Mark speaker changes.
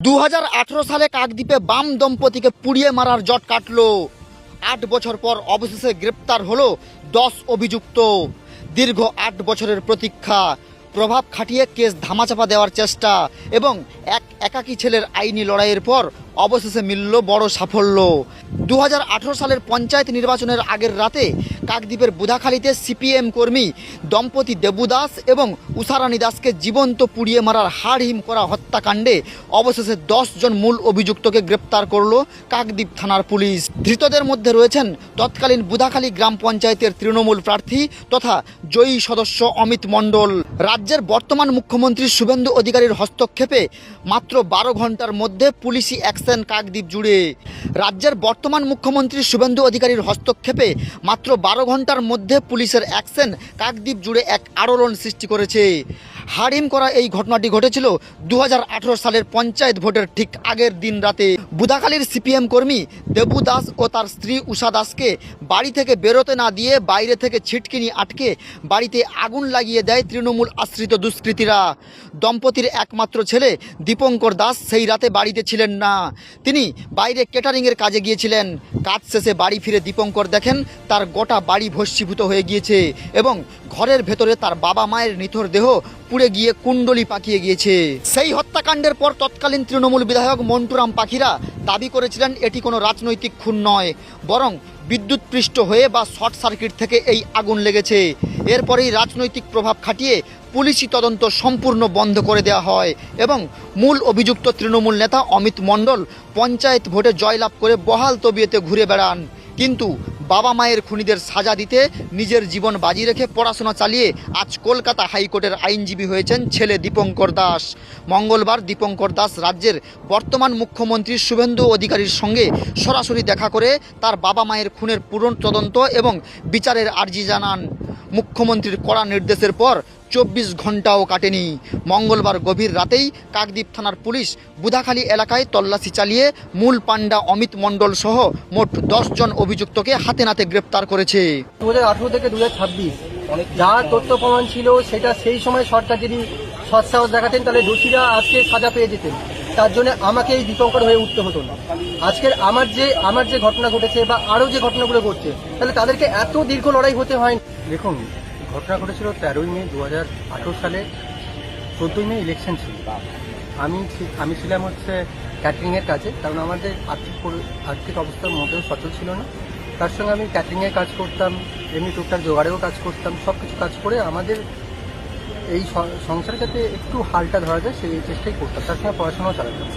Speaker 1: 2018 সালে কাকদ্বীপে বাম দম্পতিকে পুড়িয়ে মারার জট কাটল। 8 বছর পর অবশেষে গ্রেপ্তার হলো 10 অভিযুক্ত। দীর্ঘ 8 বছরের প্রতীক্ষা, প্রভাব খাটিয়ে কেস ধামাচাপা দেওয়ার চেষ্টা এবং এক একাকী ছেলের আইনি লড়াইয়ের পর অবশেষে মিলল বড় সাফল্য। 2018 সালের পঞ্চায়েত নির্বাচনের আগের রাতে কাকদ্বীপের বুধাখালীতে সিপিএম কর্মী দম্পতি দেবু দাস এবং উষারানী দাসকে জীবন্ত পুড়িয়ে মারার হাড়হিম করা হত্যাকাণ্ডে অবশেষে 10 জন মূল অভিযুক্তকে গ্রেপ্তার করল কাকদ্বীপ থানার পুলিশ। ধৃতদের মধ্যে রয়েছেন তৎকালীন বুধাখালী গ্রাম পঞ্চায়েতের তৃণমূল প্রার্থী তথা জয়ী সদস্য অমিত মণ্ডল। রাজ্যের বর্তমান মুখ্যমন্ত্রী শুভেন্দু অধিকারীর হস্তক্ষেপে মাত্র 12 ঘন্টার মধ্যে পুলিশি অ্যাকশন কাকদ্বীপ জুড়ে। রাজ্যের বর্তমান মুখ্যমন্ত্রী শুভেন্দু অধিকারীর হস্তক্ষেপে মাত্র 12 ঘন্টার মধ্যে পুলিশের অ্যাকশন কাকদ্বীপ জুড়ে এক আলোড়ন সৃষ্টি করেছে। হাড়হিম করা এই ঘটনাটি ঘটেছিল 2018 সালের পঞ্চায়েত ভোটের ঠিক আগের দিন রাতে। বুধাখালীর সিপিএম কর্মী দেবু দাস ও তার স্ত্রী উষা দাসকে বাড়ি থেকে বেরোতে না দিয়ে বাইরে থেকে ছিটকিনি আটকে বাড়িতে আগুন লাগিয়ে দেয় তৃণমূল আশ্রিত দুষ্কৃতীরা। দম্পতির একমাত্র ছেলে দীপঙ্কর দাস সেই রাতে বাড়িতে ছিলেন না, তিনি বাইরে কেটারিংয়ের কাজে গিয়েছিলেন। কাজ শেষে বাড়ি ফিরে দীপঙ্কর দেখেন তার গোটা বাড়ি ভস্মীভূত হয়ে গিয়েছে এবং ঘরের ভেতরে তার বাবা মায়ের নিথর দেহ পুড়ে গিয়ে কুণ্ডলি পাকিয়ে গিয়েছে। সেই হত্যাকাণ্ডের পর তৎকালীন তৃণমূল বিধায়ক মন্টুরাম পাখিরা দাবি করেছিলেন এটি কোনো রাজনৈতিক খুন নয়, বরং বিদ্যুৎপৃষ্ট হয়ে বা শর্ট সার্কিট থেকে এই আগুন লেগেছে। এরপরেই রাজনৈতিক প্রভাব খাটিয়ে পুলিশি তদন্ত সম্পূর্ণ বন্ধ করে দেওয়া হয় এবং মূল অভিযুক্ত তৃণমূল নেতা অমিত মণ্ডল পঞ্চায়েত ভোটে জয়লাভ করে বহাল তবিয়তে ঘুরে বেড়ান। কিন্তু বাবা মায়ের খুনিদের সাজা দিতে নিজের জীবন বাজি রেখে পড়াশোনা চালিয়ে আজ কলকাতা হাইকোর্টের আইনজীবী হয়েছেন ছেলে দীপঙ্কর দাস। মঙ্গলবার দীপঙ্কর দাস রাজ্যের বর্তমান মুখ্যমন্ত্রী শুভেন্দু অধিকারীর সঙ্গে সরাসরি দেখা করে তার বাবা মায়ের খুনের পুরো তদন্ত এবং বিচারের আর্জি জানান। মুখ্যমন্ত্রীর কড়া নির্দেশের পর 24 ঘন্টাও কাটেনি। মঙ্গলবার গভীর রাতেই কাকদ্বীপ থানার পুলিশ বুধাখালী এলাকায় তল্লাশি চালিয়ে মূল পাণ্ডা অমিত মণ্ডল সহ মোট 10 জন অভিযুক্তকে হাতে নাতে গ্রেপ্তার করেছে।
Speaker 2: 2018 থেকে 2026 যা তথ্য প্রমাণ ছিল সেটা সেই সময় সরকার যদি সৎসাহস দেখাতেন তাহলে দোষীরা আজকে সাজা পেয়ে যেতেন। তার জন্য আমাকে এই দীপঙ্কর হয়ে উঠতে হতো না। আজকের আমার যে ঘটনা ঘটেছে বা আরও যে ঘটনাগুলো ঘটছে তাহলে তাদেরকে এত দীর্ঘ লড়াই হতে হয়। দেখুন, ঘটনা ঘটেছিল 13ই মে 2018 সালে। 14ই মে ইলেকশন ছিল। আমি ছিলাম ক্যাটারিংয়ের কাজে, কারণ আমাদের আর্থিক অবস্থার মোটেও সচল ছিল না। তার সঙ্গে আমি ক্যাটারিংয়ের কাজ করতাম, এমনি টুকটাক জোগাড়েও কাজ করতাম। সব কিছু কাজ করে আমাদের এই সংসারে যাতে একটু হালটা ধরা যায় সেই চেষ্টাই করতাম, তার সঙ্গে পড়াশোনাও চালাতাম।